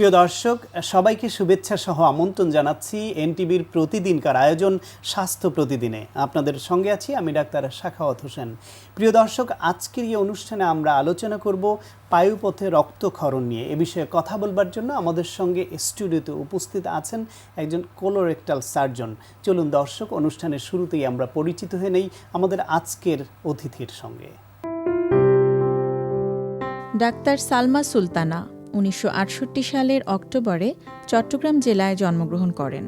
প্রিয় দর্শক, সবাইকে শুভেচ্ছা সহ আমন্ত্রণ জানাচ্ছি এনটিভির প্রতিদিনকার আয়োজন স্বাস্থ্য প্রতিদিনে। আপনাদের সঙ্গে আছি আমি ডাক্তার সাখাওয়াত হোসেন। প্রিয় দর্শক, আজকের এই অনুষ্ঠানে আমরা আলোচনা করব পায়ুপথে রক্তক্ষরণ নিয়ে। এ বিষয়ে কথা বলবার জন্য আমাদের সঙ্গে স্টুডিওতে উপস্থিত আছেন একজন কোলোরেক্টাল সার্জন। চলুন দর্শক, অনুষ্ঠানের শুরুতেই আমরা পরিচিত হয়ে নেই আমাদের আজকের অতিথির সঙ্গে। ডাক্তার সালমা সুলতানা 1968 সালের অক্টোবরে চট্টগ্রাম জেলায় জন্মগ্রহণ করেন।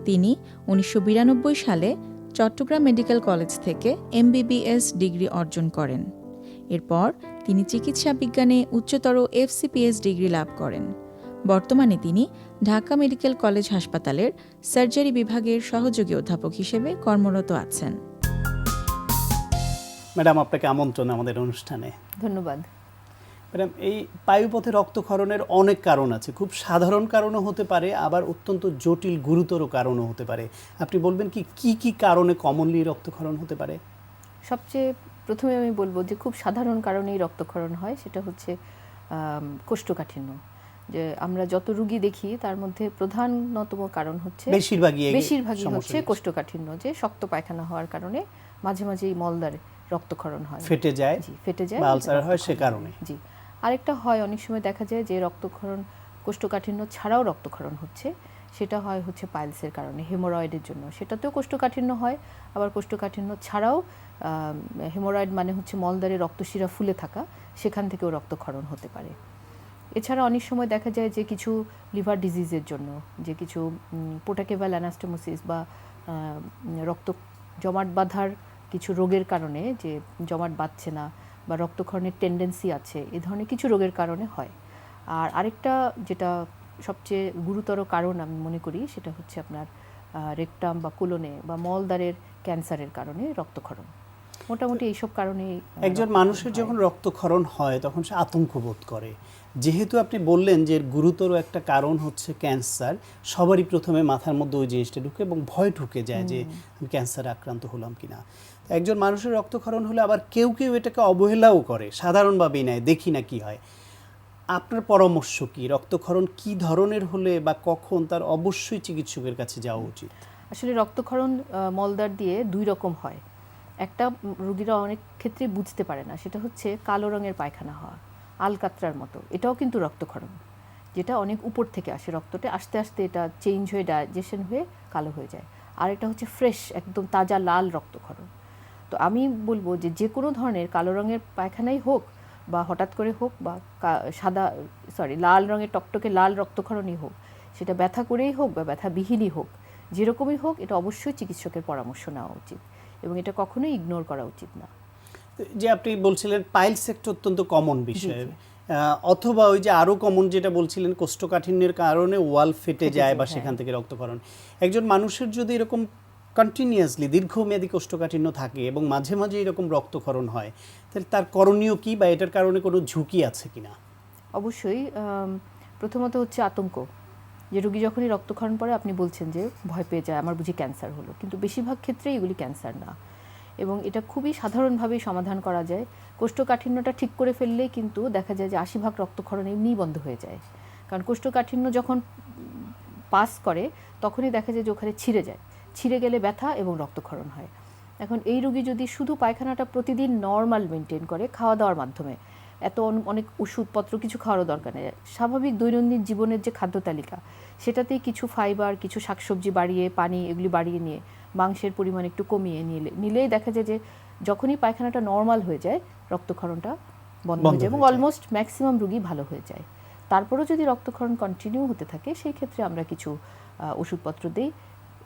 তিনি 1992 সালে চট্টগ্রাম মেডিকেল কলেজ থেকে MBBS ডিগ্রি অর্জন করেন। এরপর তিনি চিকিৎসা বিজ্ঞানে উচ্চতর FCPS ডিগ্রি লাভ করেন। বর্তমানে তিনি ঢাকা মেডিকেল কলেজ হাসপাতালের সার্জারি বিভাগের সহযোগী অধ্যাপক হিসেবে কর্মরত আছেন। ম্যাডাম, আপনাকে আমন্ত্রণ আমাদের অনুষ্ঠানে। ধন্যবাদ। ম্যাডাম, এই পায়ুপথে রক্তক্ষরণের অনেক কারণ আছে। খুব সাধারণ কারণও হতে পারে, আবার অত্যন্ত জটিল গুরুতর কারণও হতে পারে। আপনি বলবেন কি কি কারণে কমনলি রক্তক্ষরণ হতে পারে? সবচেয়ে প্রথমে আমি বলবো যে খুব সাধারণ কারণেই রক্তক্ষরণ হয়, সেটা হচ্ছে কোষ্ঠকাঠিন্য। যে আমরা যত রোগী দেখি তার মধ্যে প্রধানতম কারণ হচ্ছে বেশিরভাগই হচ্ছে কোষ্ঠকাঠিন্য, যে শক্ত পায়খানা হওয়ার কারণে মাঝে মাঝেই মলদ্বারে রক্তক্ষরণ হয়, ফেটে যায় বা আলসার হয়, সে কারণে। জি, আরেকটা হয়, অনেক সময় দেখা যায় যে রক্তক্ষরণ কোষ্ঠকাঠিন্য ছাড়াও রক্তক্ষরণ হচ্ছে, সেটা হচ্ছে পাইলসের কারণে, হেমোরয়েডের জন্য। সেটাতেও কোষ্ঠকাঠিন্য হয়, আবার কোষ্ঠকাঠিন্য ছাড়াও হেমোরয়েড মানে হচ্ছে মলদ্বারে রক্তশিরা ফুলে থাকা, সেখান থেকেও রক্তক্ষরণ হতে পারে। এছাড়া অনেক সময় দেখা যায় যে কিছু লিভার ডিজিজের জন্য, যে কিছু পোর্টাকেভাল অ্যানাস্টোমোসিস বা রক্ত জমাট বাঁধার কিছু রোগের কারণে, যে জমাট বাঁধছে না বা রক্তক্ষরণের টেন্ডেন্সি আছে, এ ধরনের কিছু রোগের কারণে হয়। আর আরেকটা যেটা সবচেয়ে গুরুতর কারণ আমি মনে করি, সেটা হচ্ছে আপনার রেকটাম বা কোলনে বা মলদ্বারের ক্যান্সারের কারণে রক্তক্ষরণ। মোটামুটি এইসব কারণেই একজন মানুষের যখন রক্তক্ষরণ হয় তখন সে আতঙ্ক বোধ করে। যেহেতু আপনি বললেন যে গুরুতর একটা কারণ হচ্ছে ক্যান্সার, সবারই প্রথমে মাথার মধ্যে ওই জিনিসটা ঢুকে এবং ভয় ঢুকে যায় যে আমি ক্যান্সারে আক্রান্ত হলাম কিনা। একজন মানুষের রক্তক্ষরণ হলে আবার কেউ কেউ এটাকে অবহেলাও করে, সাধারণভাবেই নেয়, দেখি না কি হয়। আপনার পরামর্শ কি? রক্তক্ষরণ কি ধরনের হলে বা কখন তার অবশ্যই চিকিৎসকের কাছে যাওয়া উচিত? আসলে রক্তক্ষরণ মলদ্বার দিয়ে দুই রকম হয়। একটা রোগীরা অনেক ক্ষেত্রে বুঝতে পারে না, সেটা হচ্ছে কালো রঙের পায়খানা হওয়া, আলকাতরার মতো। এটাও কিন্তু রক্তক্ষরণ, যেটা অনেক উপর থেকে আসে, রক্তটা আস্তে আস্তে এটা চেঞ্জ হয়ে ডাইজেশন হয়ে কালো হয়ে যায়। আর এটা হচ্ছে ফ্রেশ, একদম তাজা লাল রক্তক্ষরণ। তো আমি বলবো যে যে কোনো ধরনের কালো রঙের পায়খানাই হোক বা হঠাৎ করে হোক বা লাল রঙের টকটকে লাল রক্তক্ষরণই হোক, সেটা ব্যথা করেই হোক বা ব্যথাবিহীনই হোক, যেরকমই হোক, এটা অবশ্যই চিকিৎসকের পরামর্শ নেওয়া উচিত এবং এটা কখনোই ইগনোর করা উচিত না। যে আপনি বলছিলেন পাইলস একটা অত্যন্ত কমন বিষয়, অথবা ওই যে আরও কমন যেটা বলছিলেন কোষ্ঠকাঠিন্যের কারণে ওয়াল ফেটে যায় বা সেখান থেকে রক্তক্ষরণ। একজন মানুষের যদি এরকম কন্টিনিউয়াসলি দীর্ঘমেয়াদী কোষ্ঠকাঠিন্য থাকে এবং মাঝে মাঝে এরকম রক্তক্ষরণ হয়, তাহলে তার করণীয় কি বা এটার কারণে কোনো ঝুঁকি আছে কিনা? অবশ্যই প্রথমত হচ্ছে আতঙ্ক। যে রোগী যখনই রক্তক্ষরণ পড়ে আপনি বলছেন যে ভয় পেয়ে যায়, আমার বুঝি ক্যান্সার হলো, কিন্তু বেশিরভাগ ক্ষেত্রেই এগুলি ক্যান্সার না এবং এটা খুবই সাধারণভাবেই সমাধান করা যায়। কোষ্ঠকাঠিন্যটা ঠিক করে ফেললেই কিন্তু দেখা যায় যে 80% রক্তক্ষরণ এমনিই বন্ধ হয়ে যায়। কারণ কোষ্ঠকাঠিন্য যখন পাস করে তখনই দেখা যায় যে ওখানে ছিঁড়ে গেলে ব্যথা এবং রক্তক্ষরণ হয়। এখন এই রোগী যদি শুধু পায়খানাটা প্রতিদিন নর্মাল মেনটেন করে খাওয়া দাওয়ার মাধ্যমে, এত অনেক ওষুধপত্র কিছু খাওয়ারও দরকার নেই, স্বাভাবিক দৈনন্দিন জীবনের যে খাদ্য তালিকা, সেটাতেই কিছু ফাইবার, কিছু শাকসবজি বাড়িয়ে, পানি এগুলি বাড়িয়ে নিয়ে, মাংসের পরিমাণ একটু কমিয়ে নিলেই দেখা যায় যে যখনই পায়খানাটা নর্মাল হয়ে যায় রক্তক্ষরণটা বন্ধ হয়ে যায় এবং অলমোস্ট ম্যাক্সিমাম রোগী ভালো হয়ে যায়। তারপরেও যদি রক্তক্ষরণ কন্টিনিউ হতে থাকে, সেই ক্ষেত্রে আমরা কিছু ওষুধপত্র দিই।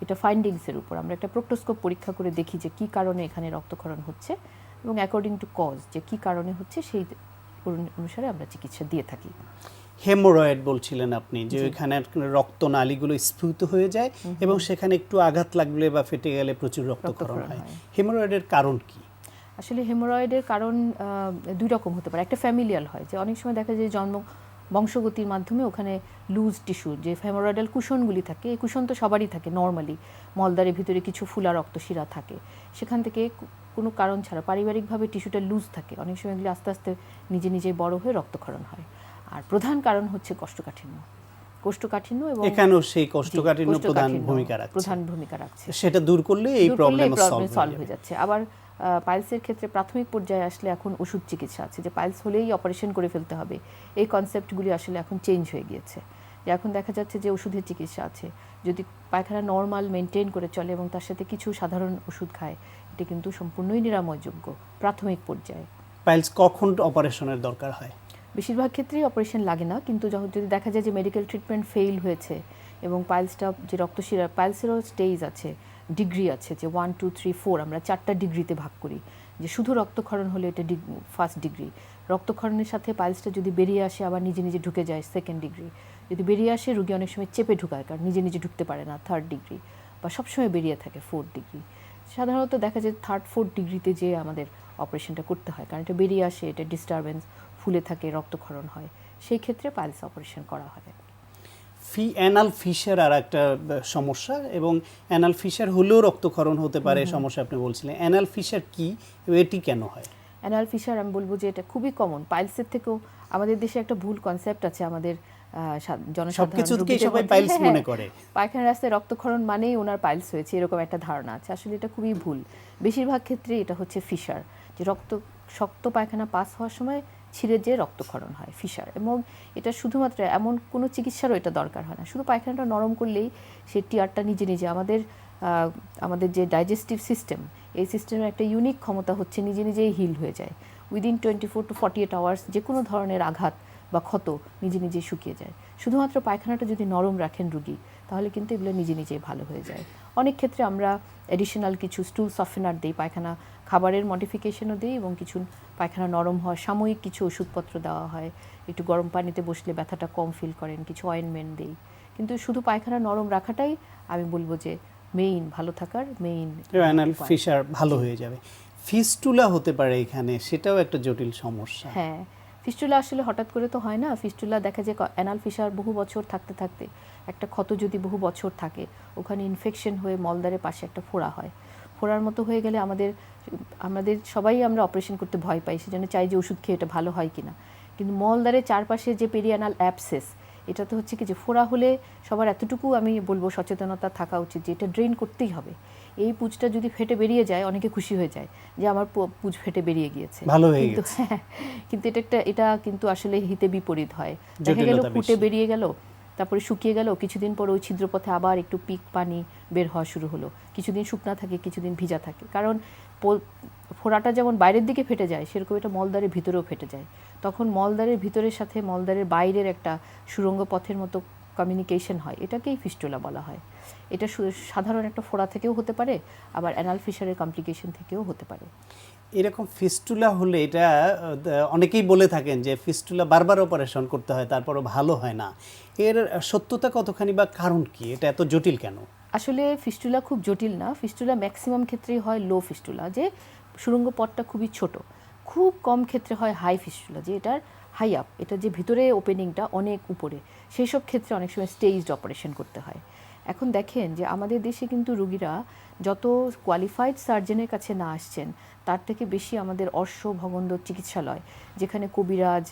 এটা ফাইন্ডিংসের উপর আমরা একটা প্রোক্টোস্কোপ পরীক্ষা করে দেখি যে কী কারণে এখানে রক্তক্ষরণ হচ্ছে এবং অ্যাকর্ডিং টু কজ যে কী কারণে হচ্ছে সেই অনুসারে আমরা চিকিৎসা দিয়ে থাকি। হেমোরয়েড বলছিলেন আপনি, যে ওইখানে রক্তনালীগুলো স্ফীত হয়ে যায় এবং সেখানে একটু আঘাত লাগলে বা ফেটে গেলে প্রচুর রক্তক্ষরণ হয়। হেমোরয়েডের কারণ কি? আসলে হেমোরয়েডের কারণ দুই রকম হতে পারে। একটা ফ্যামিলিয়াল হয়, যে অনেক সময় দেখা যায় বংশগতির মাধ্যমে ওখানে লুজ টিস্যু, যে ফেমোরয়েডাল কুশনগুলি থাকে, এই কুশন তো সবারই থাকে নর্মালি, মলদ্বারের ভিতরে কিছু ফুলা রক্তশিরা থাকে, সেখান থেকে কোনো কারণ ছাড়া পারিবারিকভাবে টিস্যুটা লুজ থাকে, অনেক সময় এগুলি আস্তে আস্তে নিজে নিজে বড় হয়ে রক্তক্ষরণ হয়। আর প্রধান কারণ হচ্ছে কোষ্ঠকাঠিন্য। কোষ্ঠকাঠিন্য এবং এখানেও সেই কোষ্ঠকাঠিন্য প্রধান কোষ্ঠকাঠিন্য ভূমিকা রাখছে। প্রধান ভূমিকা রাখছে। সেটা দূর করলে এই প্রবলেম সলভ হয়ে যাচ্ছে। আবার পাইলসের ক্ষেত্রে প্রাথমিক পর্যায়ে আসলে এখন ওষুধ চিকিৎসা আছে, যে পাইলস হলেই অপারেশন করে ফেলতে হবে, এই কনসেপ্টগুলি আসলে এখন চেঞ্জ হয়ে গিয়েছে। যে এখন দেখা যাচ্ছে যে ওষুধের চিকিৎসা আছে, যদি পায়খানা নর্মাল মেনটেন করে চলে এবং তার সাথে কিছু সাধারণ ওষুধ খায়, এটা কিন্তু সম্পূর্ণই নিরাময়যোগ্য প্রাথমিক পর্যায়ে। পাইলস কখন অপারেশনের দরকার হয়? বেশিরভাগ ক্ষেত্রেই অপারেশন লাগে না, কিন্তু যখন যদি দেখা যায় যে মেডিকেল ট্রিটমেন্ট ফেইল হয়েছে এবং পাইলসটা যে রক্তশিরা, পাইলসেরও স্টেজ আছে, ডিগ্রি আছে, যে 1, 2, 3, 4 আমরা 4টা ডিগ্রিতে ভাগ করি। যে শুধু রক্তক্ষরণ হলে এটা ফার্স্ট ডিগ্রি, রক্তক্ষরণের সাথে পাইলসটা যদি বেরিয়ে আসে আবার নিজে নিজে ঢুকে যায় সেকেন্ড ডিগ্রি, যদি বেরিয়ে আসে রুগী অনেক সময় চেপে ঢুকায় কারণ নিজে নিজে ঢুকতে পারে না থার্ড ডিগ্রি, বা সবসময় বেরিয়ে থাকে ফোর্থ ডিগ্রি। সাধারণত দেখা যায় থার্ড ফোর্থ ডিগ্রিতে যে আমাদের অপারেশনটা করতে হয়, কারণ এটা বেরিয়ে আসে, এটা ডিস্টারবেন্স, ফুলে থাকে, রক্তক্ষরণ হয়, সেই ক্ষেত্রে পাইলস অপারেশন করা হয়। অ্যানাল ফিশার আর একটা সমস্যা, এবং অ্যানাল ফিশার হলেও রক্তক্ষরণ হতে পারে সমস্যা আপনি বলছিলেন। অ্যানাল ফিশার কি, এটি কেন হয়? অ্যানাল ফিশার আমি বলবো যে এটা খুবই কমন, পাইলসের থেকেও। আমাদের দেশে একটা ভুল কনসেপ্ট আছে, আমাদের পায়খানা রাস্তায় রক্তক্ষরণ মানেই ওনার পাইলস হয়েছে, এরকম একটা ধারণা আছে। আসলে এটা খুবই ভুল। বেশিরভাগ ক্ষেত্রে এটা হচ্ছে ফিশার, যে শক্ত পায়খানা পাস হওয়ার সময় ছিঁড়ে যে রক্তক্ষরণ হয়, ফিশার। এবং এটা শুধুমাত্র এমন কোনো চিকিৎসারও এটা দরকার হয় না, শুধু পায়খানাটা নরম করলেই সেই টিয়ারটা নিজে নিজে, আমাদের যে ডাইজেস্টিভ সিস্টেম, এই সিস্টেমের একটা ইউনিক ক্ষমতা হচ্ছে নিজে নিজেই হিল হয়ে যায়। উইদিন 24 to 48 আওয়ার্স যে কোনো ধরনের আঘাত বা ক্ষত নিজে নিজেই শুকিয়ে যায়। শুধুমাত্র পায়খানাটা যদি নরম রাখেন রুগী, তাহলে কিন্তু এগুলো নিজে নিজেই ভালো হয়ে যায়। অনেক ক্ষেত্রে আমরা অ্যাডিশনাল কিছু স্টুল সফটেনার দিই, পায়খানা খাবারের মডিফিকেশনও দিই, এবং কিছু পায়খানা নরম হয় সাময়িক কিছু ওষুধপত্র দেওয়া হয়, একটু গরম পানিতে বসলে ব্যথাটা কম ফিল করেন, কিছু অয়েনমেন্ট দিই। কিন্তু শুধু পায়খানা নরম রাখাটাই আমি বলবো যে মেইন ভালো থাকার মেইন। অ্যানাল ফিশার ভালো হয়ে যাবে। ফিস্টুলা হতে পারে এখানে, সেটাও একটা জটিল সমস্যা। হ্যাঁ, ফিস্টুলা আসলে হঠাৎ করে তো হয় না। ফিস্টুলা দেখা যায় অ্যানাল ফিশার বহু বছর থাকতে থাকতে, একটা ক্ষত যদি বহু বছর থাকে, ওখানে ইনফেকশন হয়ে মলদ্বারের পাশে একটা ফোড়া হয়। ফোড়ার মতো হয়ে গেলে আমাদের সবাই আমরা অপারেশন করতে ভয় পাই, সেজন্য চাই যে ওষুধ খেয়ে এটা ভালো হয় কিনা। কিন্তু মলদ্বারের চারপাশে যে পেরিয়ানাল অ্যাবসেস, এটা তো হচ্ছে কি যে ফোড়া হলে সবার এতটুকু আমি বলবো সচেতনতা থাকা উচিত যে এটা ড্রেন করতেই হবে। এই পুঁজটা যদি ফেটে বেরিয়ে যায়, অনেকে খুশি হয়ে যায় যে আমার পুঁজ ফেটে বেরিয়ে গিয়েছে, ভালো হয়ে গেছে। কিন্তু এটা কিন্তু আসলে হিতে বিপরীত হয়। দেখা গেল ফুটে বেরিয়ে গেল, তারপরে শুকিয়ে গেল, কিছুদিন পর ওই ছিদ্রপথে আবার একটু পিক পানি বের হওয়া শুরু হলো, কিছুদিন শুকনা থাকে, কিছুদিন ভিজা থাকে। কারণ ফোড়াটা যেমন বাইরের দিকে ফেটে যায়, সেরকম এটা মলদ্বারের ভিতরেও ফেটে যায়। তখন মলদ্বারের ভিতরের সাথে মলদ্বারের বাইরের একটা সুড়ঙ্গ পথের মতো কমিউনিকেশন হয়, এটাকেই ফিস্টুলা বলা হয়। এটা সাধারণ একটা ফোড়া থেকেও হতে পারে, আবার অ্যানাল ফিশারের কমপ্লিকেশন থেকেও হতে পারে। এরকম ফিস্টুলা হলে এটা অনেকেই বলে থাকেন যে ফিস্টুলা বারবার অপারেশন করতে হয়, তারপরও ভালো হয় না। এর সত্যতা কতখানি বা কারণ কি, এটা এত জটিল কেন? আসলে ফিস্টুলা খুব জটিল না। ফিস্টুলা ম্যাক্সিমাম ক্ষেত্রেই হয় লো ফিস্টুলা, যে সুড়ঙ্গ পথটা খুবই ছোট। খুব কম ক্ষেত্রে হয় হাই ফিস্টুলা, যে এটার হাই আপ, এটা যে ভিতরে ওপেনিংটা অনেক উপরে, সেই সব ক্ষেত্রে অনেক সময় স্টেজড অপারেশন করতে হয়। এখন দেখেন যে আমাদের দেশে কিন্তু রুগীরা যত কোয়ালিফাইড সার্জনের কাছে না আসছেন, তার থেকে বেশি আমাদের অশ্ব ভগন্দ চিকিৎসালয়, যেখানে কবিরাজ,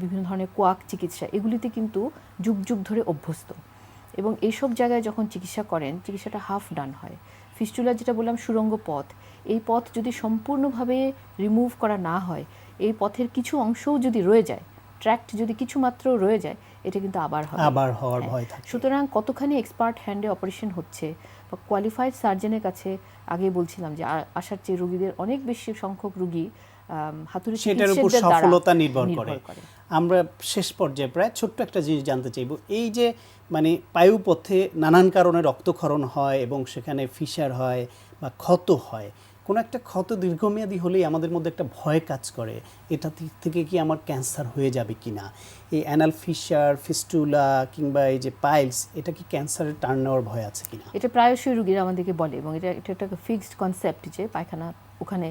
বিভিন্ন ধরনের কোয়াক চিকিৎসা, এগুলিতে কিন্তু যুগ যুগ ধরে অভ্যস্ত। এবং এইসব জায়গায় যখন চিকিৎসা করেন, চিকিৎসাটা হাফ ডান হয়। ফিস্টুলা যেটা বললাম সুড়ঙ্গ পথ, এই পথ যদি সম্পূর্ণভাবে রিমুভ করা না হয়, এই পথের কিছু অংশও যদি রয়ে যায়, ট্র্যাক্ট যদি কিছু মাত্র রয়ে যায়, এটা কিন্তু আবার হওয়ার ভয় থাকে। সুতরাং কতখানি এক্সপার্ট হ্যান্ডে অপারেশন হচ্ছে বা কোয়ালিফাইড সার্জনের কাছে, আগে বলছিলাম যে আসার চেয়ে রোগীদের অনেক বেশি সংখ্যক রোগী হাতুড়ি সেটার উপর সফলতা নির্ভর করে। আমরা শেষ পর্যায়ে প্রায় ছোট্ট একটা জিনিস জানতে চাইব, এই যে মানে পায়ুপথে নানান কারণে রক্তক্ষরণ হয় এবং সেখানে ফিশার হয় বা ক্ষত হয়, কোনো একটা ক্ষত দীর্ঘমেয়াদী হলেই আমাদের মধ্যে একটা ভয় কাজ করে, এটা থেকে কি আমার ক্যান্সার হয়ে যাবে কিনা। এই অ্যানাল ফিশার, ফিস্টুলা কিংবা এই যে পাইলস, এটা কি ক্যান্সারের টার্ন নেওয়ার ভয় আছে কিনা? এটা প্রায়শই রোগীরা আমাদেরকে বলে, এবং এটা একটা ফিক্সড কনসেপ্ট যে পায়খানা ওখানে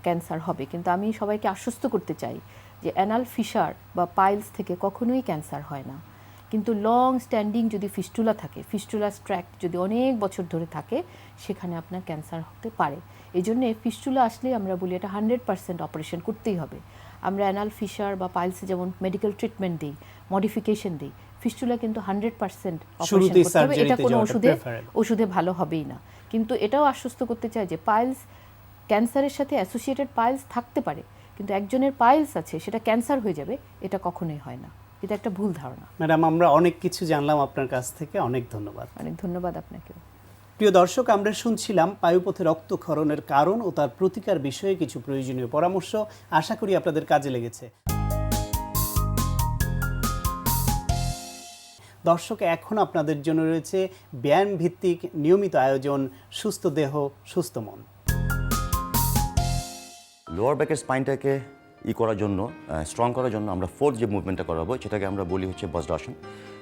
ক্যান্সার হবে। কিন্তু আমি সবাইকে আশ্বস্ত করতে চাই যে অ্যানাল ফিশার বা পাইলস থেকে কখনোই ক্যান্সার হয় না। কিন্তু লং স্ট্যান্ডিং যদি ফিস্টুলা থাকে, ফিস্টুলা ট্র্যাক্ট যদি অনেক বছর ধরে থাকে, সেখানে আপনার ক্যান্সার হতে পারে। এই জন্য ফিস্টুলা আসলেই আমরা বলি এটা 100% অপারেশন করতেই হবে। আমরা অ্যানাল ফিশার বা পাইলসে যেমন মেডিকেল ট্রিটমেন্ট দিই, মডিফিকেশন দিই, ফিস্টুলা কিন্তু 100% অপারেশন শুরুতেই করতে হবে, এটা সার্জারিতে কোনো যাওয়াটা preferable। ওষুধে ভালো হবেই না। কিন্তু এটাও আশ্বস্ত করতে চাই যে পাইলস ক্যান্সারের সাথে অ্যাসোসিয়েটেড পাইলস থাকতে পারে, কিন্তু একজনের পাইলস আছে সেটা ক্যান্সার হয়ে যাবে, এটা কখনোই হয় না। এটা একটা ভুল ধারণা। ম্যাডাম, আমরা অনেক কিছু জানলাম আপনার কাছ থেকে, অনেক ধন্যবাদ। অনেক ধন্যবাদ আপনাকেও। প্রিয় দর্শক, আমরা শুনছিলাম পায়ুপথে রক্তক্ষরণের কারণ ও তার প্রতিকার বিষয়ে কিছু প্রয়োজনীয় পরামর্শ। আশা করি আপনাদের কাজে লেগেছে। দর্শক, এখন আপনাদের জন্য রয়েছে ব্যায়াম ভিত্তিক নিয়মিত আয়োজন সুস্থ দেহ সুস্থ মন। লোয়ার ব্যাকের স্পাইনটাকে করার জন্য, স্ট্রং করার জন্য আমরা ফোর্থ যে মুভমেন্টটা করাবো সেটাকে আমরা বলি হচ্ছে বজ্রাসন।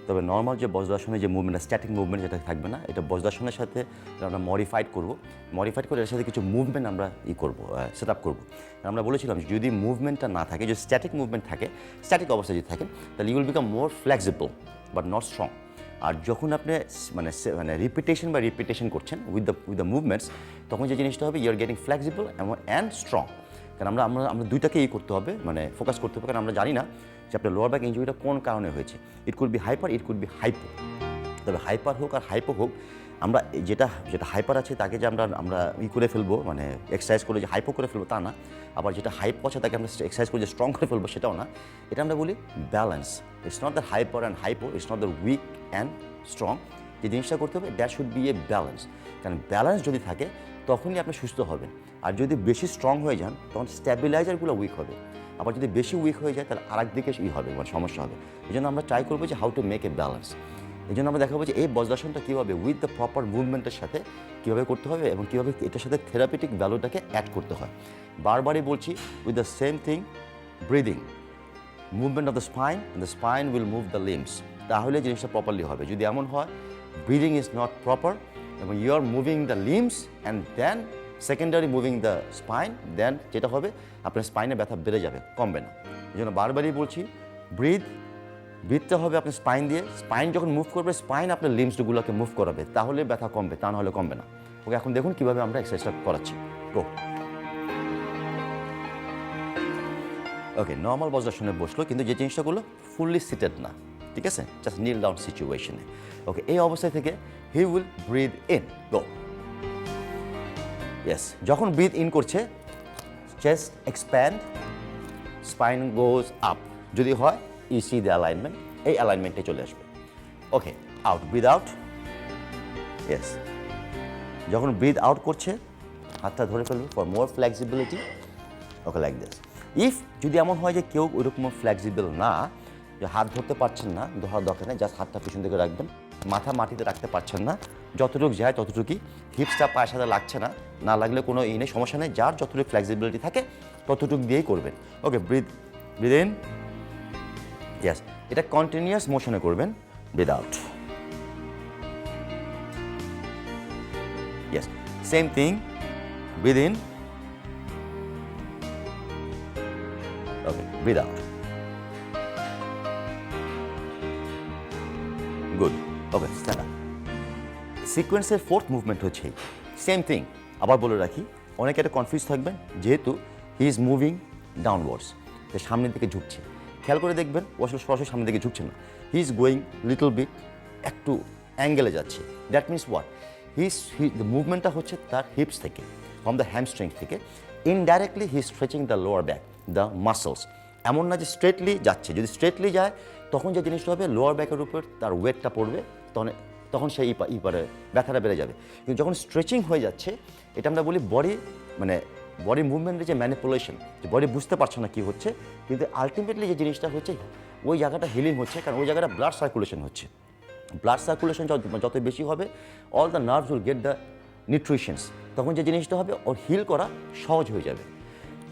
তবে নর্মাল যে বজ্রাসনের যে মুভমেন্ট, স্ট্যাটিক মুভমেন্ট যেটা থাকবে না, এটা বজ্রাসনের সাথে আমরা মডিফাইড করে এর সাথে কিছু মুভমেন্ট আমরা সেট আপ করবো। আমরা বলেছিলাম যদি মুভমেন্টটা না থাকে, যদি স্ট্যাটিক মুভমেন্ট থাকে, স্ট্যাটিক অবস্থায় যদি থাকেন, তাহলে you will become more flexible but not strong. আর যখন আপনি মানে রিপিটেশন করছেন উইথ দ্য মুভমেন্টস, তখন যে জিনিসটা হবে you are getting flexible and strong. কারণ আমরা দুইটাকেই করতে হবে, মানে ফোকাস করতে হবে। কারণ আমরা জানি না যে আপনার লোয়ার ব্যাক ইনজুরিটা কোন কারণে হয়েছে। It could be hyper, it could be hypo. তবে হাইপার হোক আর হাইপো হোক, আমরা যেটা হাইপার আছে তাকে যে আমরা করে ফেলবো, মানে এক্সারসাইজ করে যে হাইপো করে ফেলবো তা না। আবার যেটা হাইপো আছে তাকে আমরা এক্সারসাইজ করে যে স্ট্রং করে ফেলবো সেটাও না। এটা আমরা বলি balance. It's not the hyper and hypo, it's not the weak and strong. যে জিনিসটা করতে হবে that should be a balance. কারণ ব্যালেন্স যদি থাকে তখনই আপনি সুস্থ হবেন। আর যদি বেশি স্ট্রং হয়ে যান তখন স্ট্যাবিলাইজারগুলো উইক হবে। আবার যদি বেশি উইক হয়ে যায় তাহলে আরেক দিকে হবে, মানে সমস্যা হবে। এই জন্য আমরা ট্রাই করবো যে how to make a balance. এই জন্য আমরা দেখাবো যে এই বজ্রাসনটা কীভাবে উইথ দ্য প্রপার মুভমেন্টের সাথে কীভাবে করতে হবে এবং কীভাবে এটার সাথে থেরাপিটিক ভ্যালুটাকে অ্যাড করতে হয়। বারবারই বলছি, with the same thing, breathing, movement of the spine, the spine will move the limbs. তাহলে জিনিসটা প্রপারলি হবে। যদি এমন হয় ব্রিদিং ইজ নট প্রপার এবং you are moving the limbs and then secondary moving the spine, then যেটা হবে আপনার স্পাইনে ব্যথা বেড়ে যাবে, কমবে না। এই জন্য বারবারই বলছি, ব্রিথটা হবে আপনার স্পাইন দিয়ে। স্পাইন যখন মুভ করবে, স্পাইন আপনার লিম্বসগুলোকে মুভ করাবে, তাহলে ব্যথা কমবে, তা নাহলে কমবে না। ওকে, এখন দেখুন কীভাবে আমরা এক্সারসাইজটা করাচ্ছি। গো। ওকে, নর্মাল বজ্রাসনে বসলো, কিন্তু যে জিনিসটা করলো ফুললি সিটেড না, ঠিক আছে, জাস্ট নীল ডাউন সিচুয়েশনে। ওকে, এই অবস্থায় থেকে he will breathe in. Go. Yes, যখন ব্রিথ ইন করছে, chest expand, spine goes up. যদি হয় ইউ সি দ্য অ্যালাইনমেন্ট, এই অ্যালাইনমেন্টে চলে আসবে। ওকে, আউট, ব্রিথ আউট। ইয়েস, যখন ব্রিথ আউট করছে হাতটা ধরে ফেলবে for more flexibility. Okay, like this. If যদি এমন হয় যে কেউ ওইরকম ফ্লেক্সিবল না, যে হাত ধরতে পারছেন না, ধরার দরকার নেই, জাস্ট হাতটা পিছন দিকে রাখবেন, মাথা মাটিতে রাখতে পারছেন না, যতটুকু যায় ততটুকুই, হিপসটা পায়ের সাথে লাগছে না, না লাগলে কোনো নেই, সমস্যা নেই, যার যতটুকু ফ্লেক্সিবিলিটি থাকে ততটুকু দিয়েই করবেন। Okay, breathe in. ইয়েস, এটা কন্টিনিউয়াস মোশনে করবেন। Breathe out. Yes, same thing, breathe in. Okay, breathe out. Good. Okay, stand up. সিকোয়েন্সের ফোর্থ মুভমেন্ট হচ্ছে সেম থিং। আবার বলে রাখি, অনেকে একটা কনফিউজ থাকবেন, যেহেতু হি ইজ মুভিং ডাউনওয়ার্ডস, সে সামনের দিকে ঝুঁকছে। খেয়াল করে দেখবেন ও আসলে সরাসরি সামনের দিকে ঝুঁকছে না, he is going little bit, একটু অ্যাঙ্গেলে যাচ্ছে। দ্যাট মিনস হোয়াট, দ্য মুভমেন্টটা হচ্ছে তার হিপস থেকে, ফ্রম দ্য হ্যামস্ট্রিং থেকে। Indirectly he stretching the lower back, the muscles. এমন না যে স্ট্রেটলি যাচ্ছে, যদি স্ট্রেটলি যায় তখন যে জিনিসটা হবে লোয়ার ব্যাকের উপর তার ওয়েটটা পড়বে, তখন সেই পারে ব্যথাটা বেড়ে যাবে। কিন্তু যখন স্ট্রেচিং হয়ে যাচ্ছে, এটা আমরা বলি বডি মুভমেন্টের যে ম্যানিপুলেশন, যে বডি বুঝতে পারছে না কী হচ্ছে, কিন্তু আলটিমেটলি যে জিনিসটা হচ্ছে ওই জায়গাটা হিলিং হচ্ছে, কারণ ওই জায়গাটা ব্লাড সার্কুলেশন হচ্ছে। ব্লাড সার্কুলেশন যত বেশি হবে, all the nerves will get the nutritions, তখন যে জিনিসটা হবে ওর হিল করা সহজ হয়ে যাবে।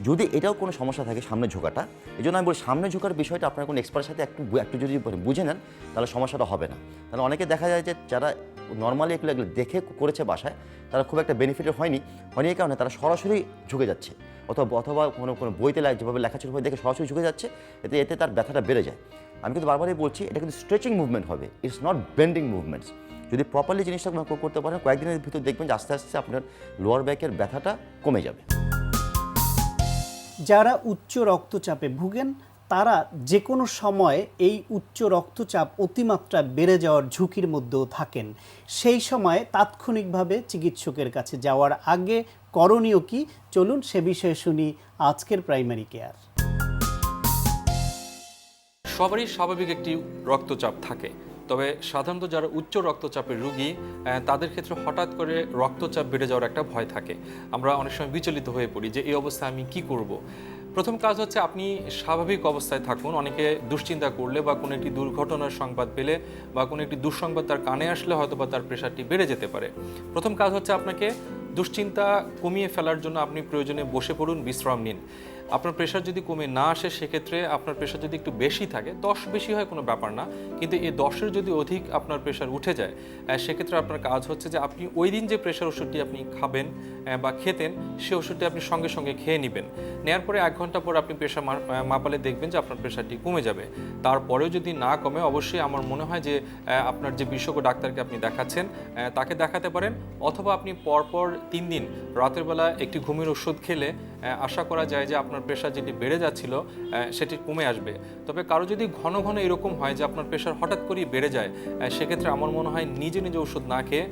যদি এটাও কোনো সমস্যা থাকে সামনে ঝোঁকাটা, এই জন্য আমি বলি সামনে ঝোঁকার বিষয়টা আপনার কোনো এক্সপার্টের সাথে একটু যদি বুঝে নেন তাহলে সমস্যাটা হবে না। তাহলে অনেকে দেখা যায় যে যারা নর্মালি এগুলো দেখে করেছে বাসায়, তারা খুব একটা বেনিফিটেড হয়নি এই কারণে তারা সরাসরি ঝুঁকে যাচ্ছে, অথবা কোনো বইতে যেভাবে লেখাচুর হয়ে দেখে সরাসরি ঝুঁকে যাচ্ছে, এতে তার ব্যথাটা বেড়ে যায়। আমি কিন্তু বারবারই বলছি, এটা কিন্তু স্ট্রেচিং মুভমেন্ট হবে, ইটস নট বেন্ডিং মুভমেন্টস। যদি প্রপারলি জিনিসটা করতে পারেন, কয়েকদিনের ভিতর দেখবেন যে আস্তে আস্তে আপনার লোয়ার ব্যাকের ব্যথাটা কমে যাবে। যারা উচ্চ রক্তচাপে ভুগেন তারা যে কোনো সময় এই উচ্চ রক্তচাপ অতিমাত্রা বেড়ে যাওয়ার ঝুঁকির মধ্যেও থাকেন। সেই সময় তাৎক্ষণিকভাবে চিকিৎসকের কাছে যাওয়ার আগে করণীয় কি, চলুন সে বিষয়ে শুনি আজকের প্রাইমারি কেয়ার। সবারই স্বাভাবিক একটি রক্তচাপ থাকে, তবে সাধারণত যারা উচ্চ রক্তচাপের রোগী তাদের ক্ষেত্রে হঠাৎ করে রক্তচাপ বেড়ে যাওয়ার একটা ভয় থাকে। আমরা অনেক সময় বিচলিত হয়ে পড়ি যে এই অবস্থায় আমি কি করব। প্রথম কাজ হচ্ছে আপনি স্বাভাবিক অবস্থায় থাকুন। অনেকে দুশ্চিন্তা করলে বা কোনো একটি দুর্ঘটনার সংবাদ পেলে বা কোনো একটি দুঃসংবাদ তার কানে আসলে হয়তো বা তার প্রেশারটি বেড়ে যেতে পারে। প্রথম কাজ হচ্ছে আপনাকে দুশ্চিন্তা কমিয়ে ফেলার জন্য আপনি প্রয়োজনে বসে পড়ুন, বিশ্রাম নিন। আপনার প্রেশার যদি কমে না আসে, সেক্ষেত্রে আপনার প্রেশার যদি একটু বেশি থাকে, 10 বেশি হয় কোনো ব্যাপার না, কিন্তু এই 10-এর যদি অধিক আপনার প্রেশার উঠে যায়, সেক্ষেত্রে আপনার কাজ হচ্ছে যে আপনি ওই দিন যে প্রেশার ওষুধটি আপনি খাবেন বা খেতেন, সেই ওষুধটি আপনি সঙ্গে সঙ্গে খেয়ে নেবেন। নেওয়ার পরে 1 ঘন্টা পর আপনি প্রেশার মাপালে দেখবেন যে আপনার প্রেশারটি কমে যাবে। তারপরেও যদি না কমে, অবশ্যই আমার মনে হয় যে আপনার যে বিশেষজ্ঞ ডাক্তারকে আপনি দেখাচ্ছেন তাকে দেখাতে পারেন, অথবা আপনি পরপর 3 দিন রাতের বেলা একটি ঘুমের ওষুধ খেলে আশা করা যায় যে আপনার প্রেশার যেটি বেড়ে যাচ্ছিল সেটি কমে আসবে। তবে কারো যদি ঘন ঘন এরকম হয় যে আপনার প্রেশার হঠাৎ করেই বেড়ে যায়, সেক্ষেত্রে আমার মনে হয় নিজে নিজে ওষুধ না খেয়ে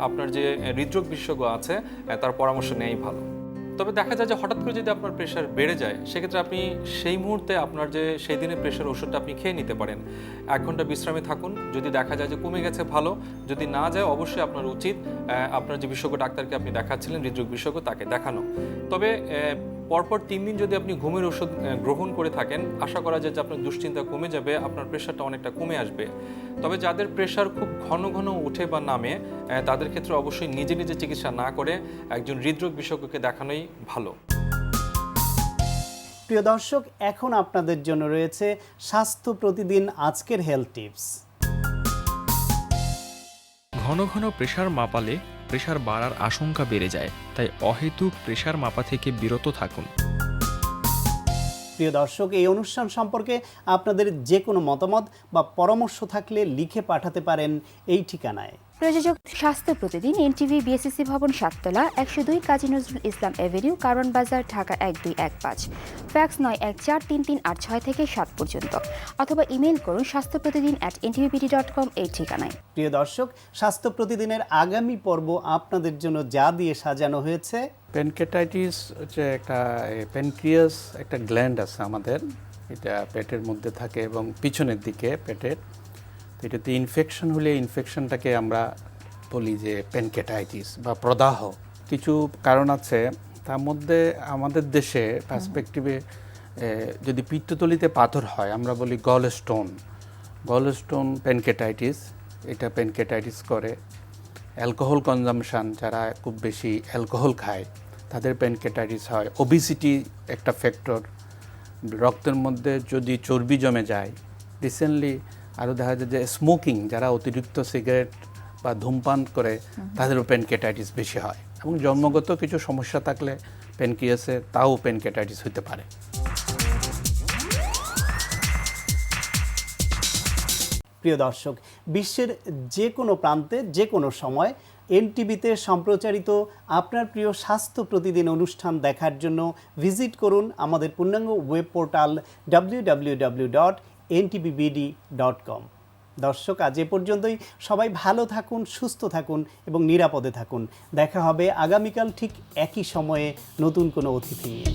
আপনার যে হৃদরোগ বিশেষজ্ঞ আছে তার পরামর্শ নেওয়াই ভালো। তবে দেখা যায় যে হঠাৎ করে যদি আপনার প্রেশার বেড়ে যায়, সেক্ষেত্রে আপনি সেই মুহূর্তে আপনার যে সেই দিনের প্রেশার ওষুধটা আপনি খেয়ে নিতে পারেন। 1 ঘন্টা বিশ্রামে থাকুন, যদি দেখা যায় যে কমে গেছে ভালো, যদি না যায় অবশ্যই আপনার উচিত আপনার যে বিশেষজ্ঞ ডাক্তারকে আপনি দেখাচ্ছিলেন, হৃদরোগ বিশেষজ্ঞ, তাকে দেখানো। তবে পরপর 3 দিন যদি আপনি ঘুমের ওষুধ গ্রহণ করে থাকেন, আশা করা যায় যে আপনার দুশ্চিন্তা কমে যাবে, আপনার প্রেশারটা অনেকটা কমে আসবে। তবে যাদের প্রেশার খুব ঘন ঘন উঠে বা নামে, তাদের ক্ষেত্রে অবশ্যই নিজে নিজে চিকিৎসা না করে একজন হৃদরোগ বিশেষজ্ঞকে দেখানোই ভালো। প্রিয় দর্শক, এখন আপনাদের জন্য রয়েছে স্বাস্থ্য প্রতিদিন আজকের হেলথ টিপস। ঘন ঘন প্রেশার মাপালে প্রেশার বাড়ার আশঙ্কা বেড়ে যায়, তাই অহেতুক প্রেশার মাপা থেকে বিরত থাকুন। প্রিয় দর্শক, এই অনুষ্ঠান সম্পর্কে আপনাদের যে কোনো মতামত বা পরামর্শ থাকলে লিখে পাঠাতে পারেন এই ঠিকানায়। প্রযোজক স্বাস্থ্য প্রতিদিন, এনটিভি, বিএসসি ভবন, 7 তলা, 102 কাজী নজরুল ইসলাম এভিনিউ, কারওয়ান বাজার, ঢাকা 1215। ফ্যাক্স 914338 থেকে 7 পর্যন্ত, অথবা ইমেইল করুন স্বাস্থ্যপ্রতিদিন@ntvpd.com এই ঠিকানায়। প্রিয় দর্শক, স্বাস্থ্য প্রতিদিনের আগামী পর্ব আপনাদের জন্য যা দিয়ে সাজানো হয়েছে। প্যানকেটাইটিস হচ্ছে একটা প্যানক্রিয়াস, একটা গ্ল্যান্ড আছে আমাদের, এটা পেটের মধ্যে থাকে এবং পিছনের দিকে পেটের। এটাতে ইনফেকশন হলে ইনফেকশনটাকে আমরা বলি যে প্যানকেটাইটিস বা প্রদাহ। কিছু কারণ আছে, তার মধ্যে আমাদের দেশে পার্সপেক্টিভে যদি পিত্তথলিতে পাথর হয়, আমরা বলি গলস্টোন প্যানকেটাইটিস, এটা প্যানকেটাইটিস করে। অ্যালকোহল কনজামশান, যারা খুব বেশি অ্যালকোহল খায় তাদের প্যানকেটাইটিস হয়। ওবিসিটি একটা ফ্যাক্টর, রক্তের মধ্যে যদি চর্বি জমে যায়। রিসেন্টলি আরও দেখা যায় যে স্মোকিং, যারা অতিরিক্ত সিগারেট বা ধূমপান করে তাদেরও প্যানকেটাইটিস বেশি হয়। এবং জন্মগত কিছু সমস্যা থাকলে প্যানক্রিয়াসে, তাও প্যানকেটাইটিস হতে পারে। প্রিয় দর্শক, বিশ্বের যে কোনো প্রান্তে যে কোনো সময় এনটিভিতে সম্প্রচারিত আপনার প্রিয় স্বাস্থ্য প্রতিদিন অনুষ্ঠান দেখার জন্য ভিজিট করুন আমাদের পূর্ণাঙ্গ ওয়েব পোর্টাল www.ntvbd.com। দর্শক, আজ এ পর্যন্তই। সবাই ভালো থাকুন, সুস্থ থাকুন এবং নিরাপদে থাকুন। দেখা হবে আগামীকাল ঠিক একই সময়ে নতুন কোনো অতিথি নিয়ে।